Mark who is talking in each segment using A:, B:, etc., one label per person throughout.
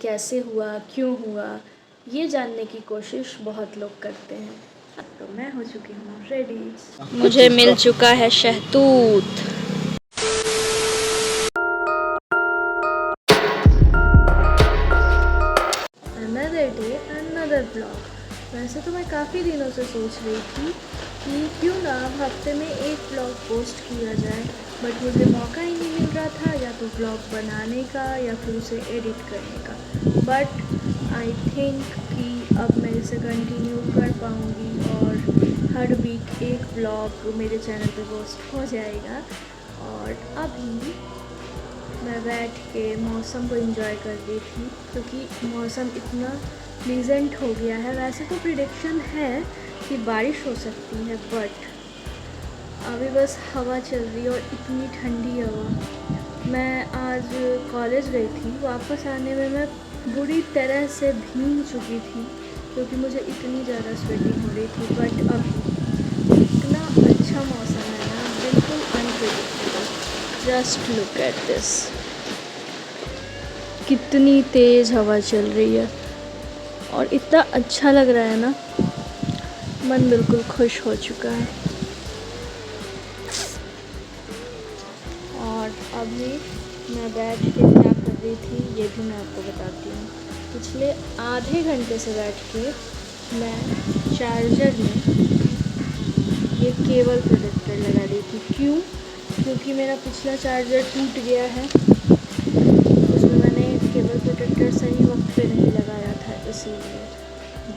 A: कैसे हुआ, क्यों हुआ, ये जानने की कोशिश बहुत लोग करते हैं। तो मैं हो चुकी हूँ रेडी। मुझे मिल चुका है शहतूत। Another day another blog. वैसे तो मैं काफ़ी दिनों से सोच रही थी कि क्यों ना हफ्ते में एक ब्लॉग पोस्ट किया जाए, बट मुझे मौका ही नहीं मिल रहा था या तो ब्लॉग बनाने का या फिर उसे एडिट करने का। बट आई थिंक कि अब मैं इसे कंटिन्यू कर पाऊँगी और हर वीक एक ब्लॉग मेरे चैनल पे पोस्ट हो जाएगा। और अभी मैं बैठ के मौसम को एंजॉय कर रही थी क्योंकि मौसम इतना प्लीजेंट हो गया है। वैसे तो प्रिडिक्शन है कि बारिश हो सकती है, बट अभी बस हवा चल रही है और इतनी ठंडी हवा। मैं आज कॉलेज गई थी, वापस आने में मैं बुरी तरह से भीग चुकी थी क्योंकि मुझे इतनी ज़्यादा स्वेटिंग हो रही थी। बट अभी इतना अच्छा मौसम है ना, बिल्कुल unpredictable. Just look at this, कितनी तेज़ हवा चल रही है और इतना अच्छा लग रहा है ना, मन बिल्कुल खुश हो चुका है। और अभी मैं बैठ के क्या कर रही थी ये भी मैं आपको बताती हूँ। पिछले आधे घंटे से बैठ के मैं चार्जर में ये केबल प्रोटेक्टर लगा रही थी। क्यों? क्योंकि मेरा पिछला चार्जर टूट गया है, उसमें मैंने केबल प्रोटेक्टर सही वक्त पे नहीं लगाया था इसीलिए।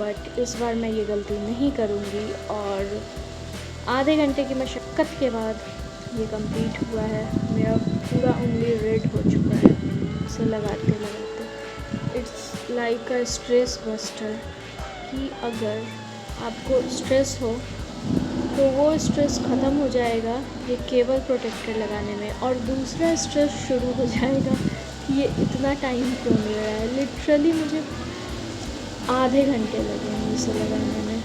A: बट इस बार मैं ये गलती नहीं करूँगी और आधे घंटे की मशक्क़त के बाद ये कंप्लीट हुआ है। मेरा पूरा उंगली रेड हो चुका है इसे लगाते लगाते। It's like a stress buster कि अगर आपको स्ट्रेस हो तो वो स्ट्रेस ख़त्म हो जाएगा ये केबल प्रोटेक्टर लगाने में, और दूसरा स्ट्रेस शुरू हो जाएगा कि ये इतना टाइम क्यों ले रहा है। लिटरली मुझे आधे घंटे लगे हैं इसे लगाने में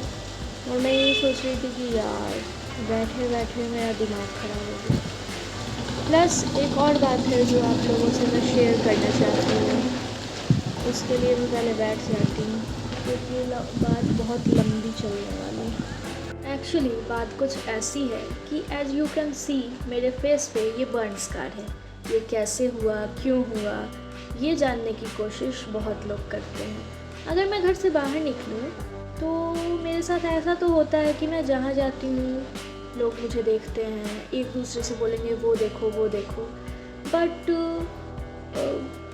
A: और मैं ये सोच रही थी कि यार बैठे बैठे मेरा दिमाग ख़राब हो गया। प्लस एक और बात है जो आप लोगों से मैं शेयर करना चाहती हूँ, उसके लिए मैं पहले बैठ जाती हूँ क्योंकि बात बहुत लंबी चलने वाली है। एक्चुअली बात कुछ ऐसी है कि एज यू कैन सी मेरे फेस पे ये बर्न स्कार है। ये कैसे हुआ, क्यों हुआ, ये जानने की कोशिश बहुत लोग करते हैं। अगर मैं घर से बाहर निकलूँ तो मेरे साथ ऐसा तो होता है कि मैं जहाँ जाती हूँ लोग मुझे देखते हैं, एक दूसरे से बोलेंगे वो देखो वो देखो। बट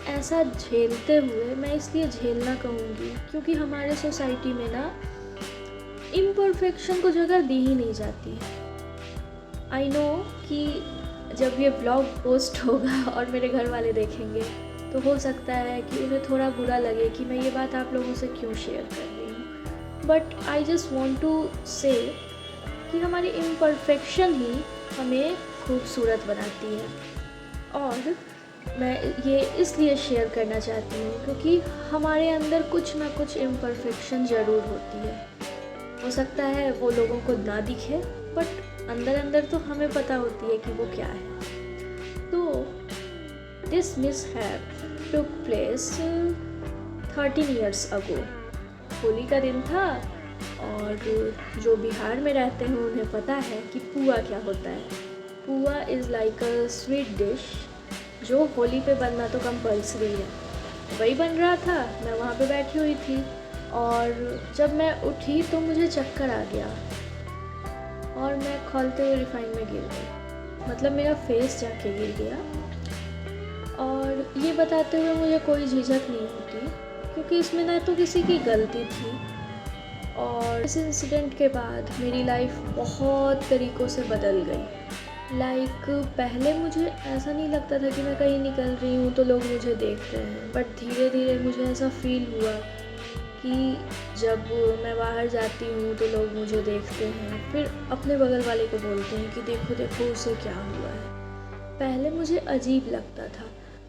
A: ऐसा झेलते हुए, मैं इसलिए झेलना कहूँगी क्योंकि हमारे सोसाइटी में ना इम्परफेक्शन को जगह दी ही नहीं जाती है। आई नो कि जब ये ब्लॉग पोस्ट होगा और मेरे घर वाले देखेंगे तो हो सकता है कि उन्हें थोड़ा बुरा लगे कि मैं ये बात आप लोगों से क्यों शेयर कर रही हूँ। But I just want to say कि हमारी इम्परफेक्शन ही हमें खूबसूरत बनाती है। और मैं ये इसलिए शेयर करना चाहती हूँ क्योंकि हमारे अंदर कुछ ना कुछ इम्परफेक्शन ज़रूर होती है। हो सकता है वो लोगों को ना दिखे, बट अंदर अंदर तो हमें पता होती है कि वो क्या है। तो this mishap took place 13 years ago। Holi का दिन था और जो बिहार में रहते हैं उन्हें पता है कि पुआ क्या होता है। पुआ is like a sweet dish जो होली पे बनना तो कंपल्सरी है। वही बन रहा था, मैं वहाँ पे बैठी हुई थी और जब मैं उठी तो मुझे चक्कर आ गया और मैं खौलते हुए रिफाइन में गिर गई। मतलब मेरा फेस जाके गिर गया। और ये बताते हुए मुझे कोई झिझक नहीं होती क्योंकि इसमें ना तो किसी की गलती थी। और इस इंसिडेंट के बाद मेरी लाइफ बहुत तरीक़ों से बदल गई। लाइक पहले मुझे ऐसा नहीं लगता था कि मैं कहीं निकल रही हूँ तो लोग मुझे देख रहे हैं, बट धीरे धीरे मुझे ऐसा फील हुआ कि जब मैं बाहर जाती हूँ तो लोग मुझे देखते हैं, फिर अपने बगल वाले को बोलते हैं कि देखो देखो उसे क्या हुआ है। पहले मुझे अजीब लगता था,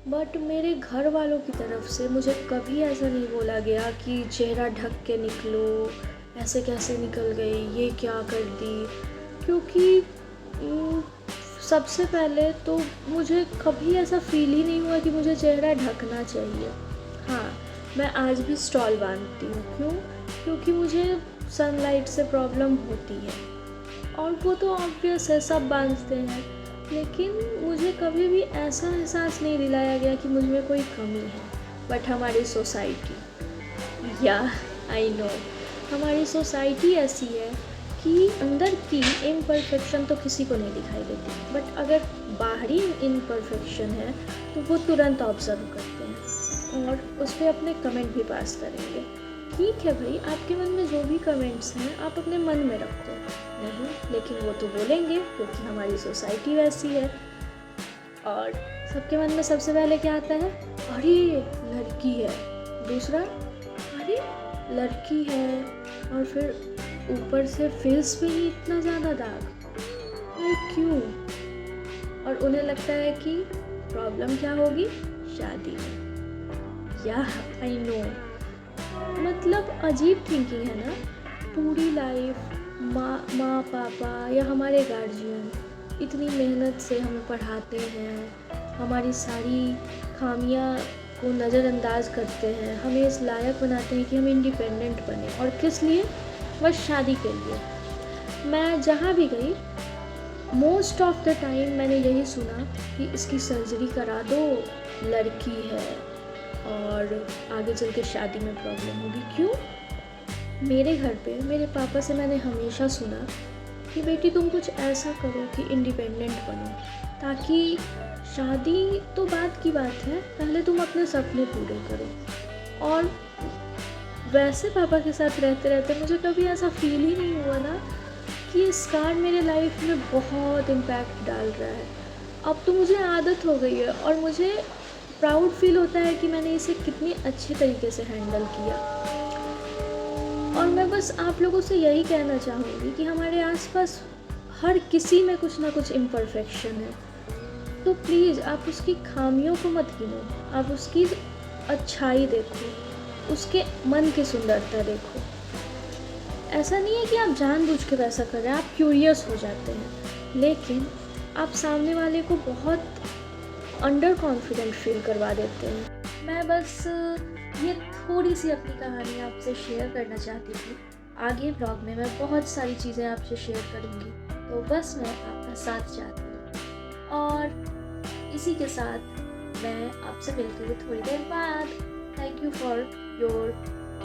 A: बट मेरे घर वालों की तरफ से मुझे कभी ऐसा नहीं बोला गया कि चेहरा ढक के निकलो, ऐसे कैसे निकल गई, ये क्या कर दी। क्योंकि सबसे पहले तो मुझे कभी ऐसा फील ही नहीं हुआ कि मुझे चेहरा ढकना चाहिए। हाँ, मैं आज भी स्टॉल बांधती हूँ। क्यों? क्योंकि मुझे सनलाइट से प्रॉब्लम होती है, और वो तो ऑब्वियस है, सब बांधते हैं। लेकिन मुझे कभी भी ऐसा एहसास नहीं दिलाया गया कि मुझ में कोई कमी है। बट हमारी सोसाइटी, या आई नो, हमारी सोसाइटी ऐसी है कि अंदर की इम्परफेक्शन तो किसी को नहीं दिखाई देती, बट अगर बाहरी इम्परफेक्शन है तो वो तुरंत ऑब्जर्व करते हैं और उस पर अपने कमेंट भी पास करेंगे। ठीक है भाई, आपके मन में जो भी कमेंट्स हैं आप अपने मन में रखो, नहीं लेकिन वो तो बोलेंगे क्योंकि हमारी सोसाइटी वैसी है। और सबके मन में सबसे पहले क्या आता है? अरे लड़की है। दूसरा, अरे लड़की है, और फिर ऊपर से फेस पे ही इतना ज़्यादा दाग, अरे क्यों? और उन्हें लगता है कि प्रॉब्लम क्या होगी? शादी में। या आई नो, मतलब अजीब थिंकिंग है ना। पूरी लाइफ माँ पापा या हमारे गार्जियन इतनी मेहनत से हमें पढ़ाते हैं, हमारी सारी खामियां को नज़रअंदाज करते हैं, हमें इस लायक बनाते हैं कि हम इंडिपेंडेंट बने। और किस लिए? बस शादी के लिए। मैं जहाँ भी गई, मोस्ट ऑफ द टाइम मैंने यही सुना कि इसकी सर्जरी करा दो, लड़की है और आगे चल के शादी में प्रॉब्लम होगी। क्यों? मेरे घर पे मेरे पापा से मैंने हमेशा सुना कि बेटी तुम कुछ ऐसा करो कि इंडिपेंडेंट बनो, ताकि शादी तो बात की बात है, पहले तुम अपने सपने पूरे करो। और वैसे पापा के साथ रहते रहते मुझे कभी ऐसा फील ही नहीं हुआ ना कि ये स्कार मेरे लाइफ में बहुत इम्पैक्ट डाल रहा है। अब तो मुझे आदत हो गई है और मुझे प्राउड फील होता है कि मैंने इसे कितनी अच्छे तरीके से हैंडल किया। और मैं बस आप लोगों से यही कहना चाहूँगी कि हमारे आसपास हर किसी में कुछ ना कुछ इम्परफेक्शन है, तो प्लीज़ आप उसकी खामियों को मत गिनो, आप उसकी अच्छाई देखो, उसके मन की सुंदरता देखो। ऐसा नहीं है कि आप जानबूझ के वैसा कर रहे हैं, आप क्यूरियस हो जाते हैं, लेकिन आप सामने वाले को बहुत अंडर कॉन्फिडेंट फील करवा देते हैं। मैं बस ये थोड़ी सी अपनी कहानी आपसे शेयर करना चाहती थी। आगे ब्लॉग में मैं बहुत सारी चीज़ें आपसे शेयर करूँगी, तो बस मैं आपका साथ चाहती हूँ। और इसी के साथ मैं आपसे मिलती हूँ थोड़ी देर बाद। Thank you for your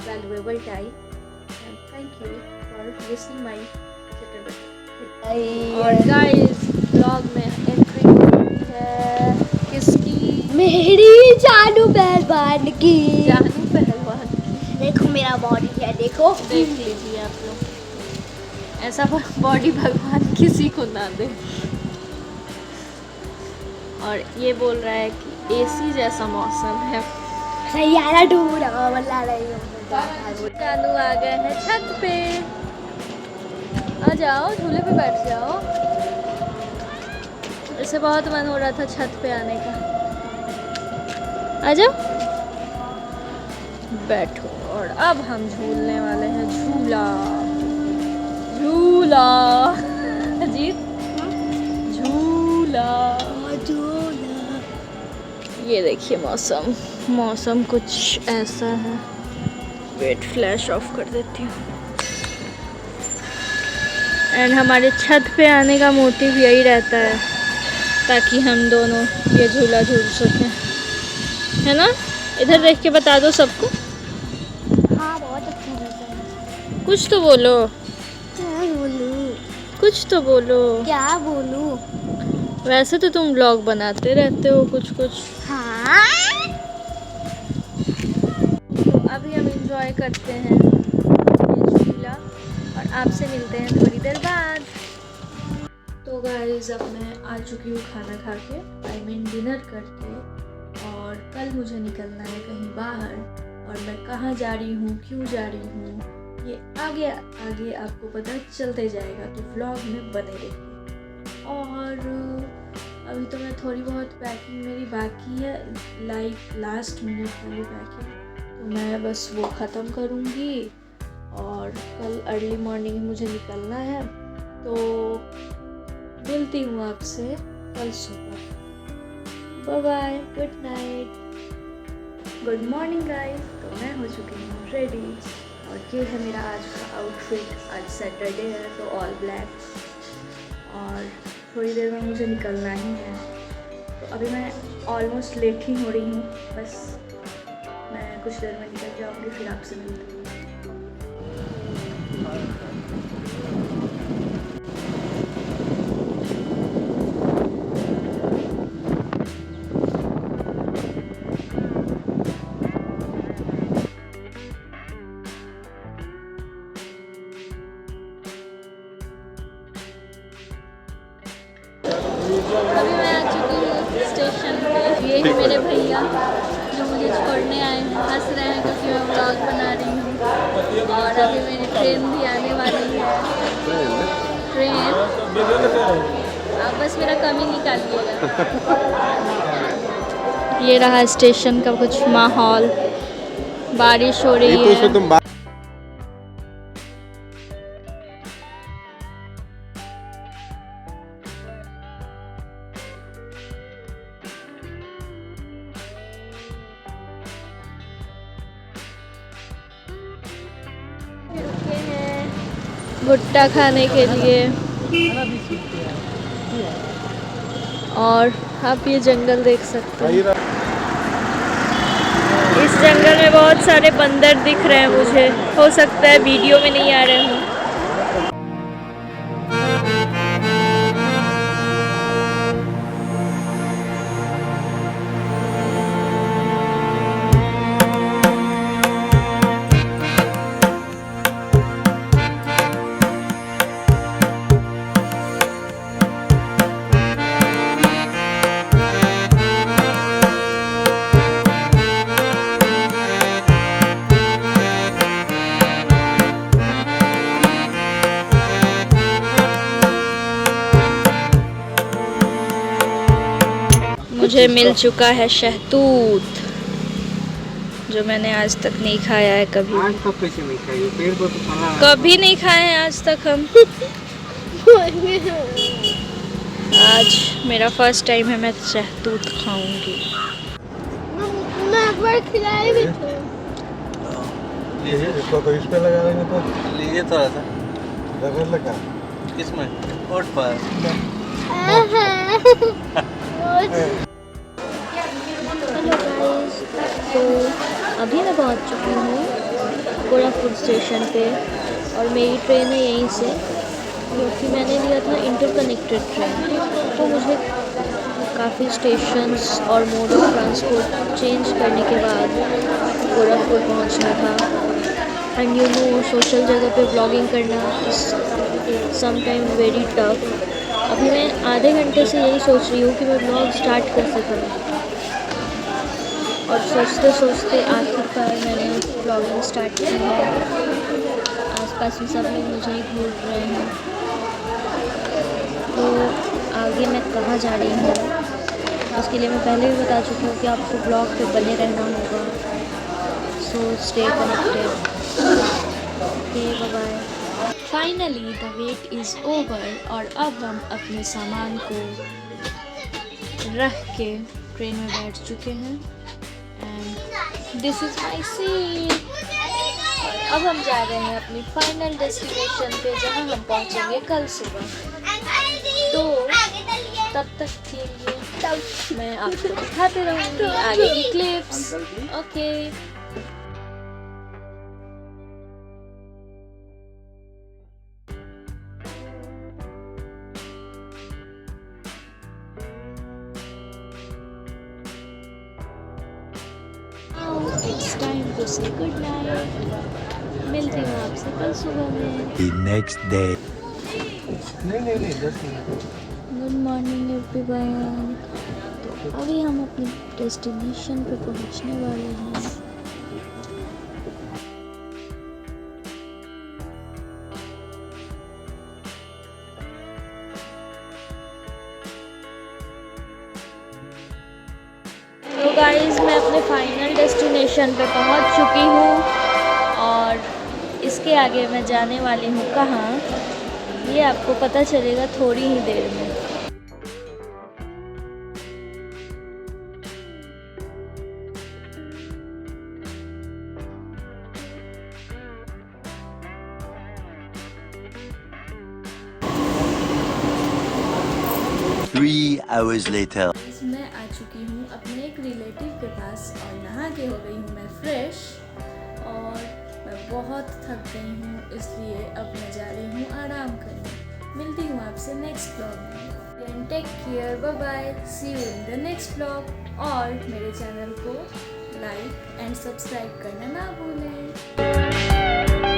A: valuable time and thank you for listening my chapter. और गाइस, ब्लॉग में एंट्री होती है किसकी?
B: मेरी जानू पहलवान की।
A: जानू पहलवान की।
B: देखो मेरा बॉडी है, देखो।
A: देख लीजिए आप लोग, ऐसा बॉडी भगवान किसी को ना दे। और ये बोल रहा है कि एसी जैसा मौसम है।
B: सैयारा ढूंढ रहा बल्ला रही हूँ।
A: जानू आ गए हैं छत पे। आ जाओ, झूले पे बैठ जाओ। इसे बहुत मन हो रहा था छत पे आने का। आ जाओ, बैठो। और अब हम झूलने वाले हैं झूला। झूला अजीत, झूला। ये देखिए मौसम कुछ ऐसा है। वेट, फ्लैश ऑफ कर देती हूँ। एंड हमारे छत पे आने का मोटिव यही रहता है ताकि हम दोनों ये झूला झूल सकें, है ना? इधर देख के बता दो सबको।
B: हाँ, बहुत अच्छा लगता है।
A: कुछ तो बोलो।
B: क्या बोलूं?
A: कुछ तो बोलो।
B: क्या बोलूं?
A: वैसे तो तुम ब्लॉग बनाते रहते हो कुछ।
B: हाँ।
A: तो अभी हम एंजॉय करते हैं ये झूला और आपसे मिलते हैं थोड़ी देर बाद। तो गाइस, अब मैं आ चुकी हूँ खाना खा के, आई मीन डिनर करके। और कल मुझे निकलना है कहीं बाहर, और मैं कहाँ जा रही हूँ, क्यों जा रही हूँ, ये आगे आपको पता चलते जाएगा, तो व्लॉग में बने रहिए। और अभी तो मैं थोड़ी बहुत पैकिंग मेरी बाकी है, लाइक लास्ट मिनट वाली पैकिंग, तो मैं बस वो ख़त्म करूँगी। और कल अर्ली मॉर्निंग मुझे निकलना है, तो मिलती हूँ आपसे कल सुबह। Bye bye, good night. Good morning guys. तो मैं हो चुकी हूँ रेडी और ये है मेरा आज का आउटफिट। आज सैटरडे है तो ऑल ब्लैक और थोड़ी देर में मुझे निकलना ही है। तो अभी मैं ऑलमोस्ट लेट ही हो रही हूँ, बस मैं कुछ देर में निकल जाऊँगी, फिर आपसे मिलती हूँ। अभी मैं आ चुकी हूँ स्टेशन पे। ये है मेरे भैया जो मुझे छोड़ने आए हैं, हंस रहे हैं क्योंकि मैं व्लॉग बना रही हूँ। और अभी मेरी ट्रेन भी आने वाली है। ट्रेन अब बस मेरा कम ही निकालिएगा। ये रहा स्टेशन का कुछ माहौल, बारिश हो रही है। रुके हैं भुट्टा खाने के लिए और आप ये जंगल देख सकते हैं। इस जंगल में बहुत सारे बंदर दिख रहे हैं मुझे, हो सकता है वीडियो में नहीं आ रहे हों। मुझे मिल चुका है शहतूत, जो मैंने आज तक नहीं खाया है कभी।
C: आज तक कैसे नहीं खाई? पेड़ को तो खाना है।
A: कभी नहीं खाए हैं आज तक हम। आज मेरा फर्स्ट टाइम है, मैं शहतूत खाऊंगी।
B: मैं एक बार खिलाई भी थी।
D: इसको तो इस पे लगा देंगे तो
C: लीजिए थोड़ा सा।
D: रगड़ लगा।
C: किसमें? होठ पर।
A: हेलो गाइस, तो अभी मैं पहुंच चुकी हूँ गोरखपुर स्टेशन पे और मेरी ट्रेन है यहीं से, क्योंकि मैंने लिया था इंटरकनेक्टेड ट्रेन। तो मुझे काफ़ी स्टेशंस और मोड ऑफ ट्रांसपोर्ट चेंज करने के बाद गोरखपुर पहुंचना था। एंड यू नो, सोशल जगह पे ब्लॉगिंग करना इज़ समटाइम वेरी टफ। अभी मैं आधे घंटे से यही सोच रही हूँ कि मैं ब्लॉग स्टार्ट कैसे करूँ, और सोचते सोचते आखिरकार मैंने ब्लॉगिंग स्टार्ट की है। आसपास में सब लोग मुझे ही घूर रहे हैं। तो आगे मैं कहाँ जा रही हूँ उसके लिए मैं पहले भी बता चुकी हूँ कि आपको ब्लॉग पे बने रहना होगा। So stay connected. Okay, bye bye. Finally the wait is over और अब हम अपने सामान को रख के ट्रेन में बैठ चुके हैं। And this is my seat. और अब हम जा रहे हैं अपनी फाइनल डेस्टिनेशन पे, जहाँ हम पहुँचेंगे कल सुबह। तो तब तक के लिए मैं आपको दिखाते रहूँगी आगे की clips. Okay. It's time to say good night. मिलती हूँ आपसे कल सुबह में।
D: The next day. नहीं 10 मिनट।
A: Good morning everyone. तो अभी हम अपने डेस्टिनेशन पे पहुँचने वाले हैं। तो गाइस, मैं अपने फाइनल डेस्टिनेशन पे पहुंच चुकी हूँ और इसके आगे मैं जाने वाली हूँ कहाँ, ये आपको पता चलेगा थोड़ी ही देर में।
E: 3 hours later.
A: मैं आ चुकी हूँ अपने एक रिलेटिव के पास और नहा के हो गई हूँ मैं फ्रेश और मैं बहुत थक गई हूँ, इसलिए अब मैं जा रही हूँ आराम करने। मिलती हूँ आपसे नेक्स्ट ब्लॉग में। Take care, bye bye, see you in the next blog. और मेरे चैनल को लाइक एंड सब्सक्राइब करना ना भूलें।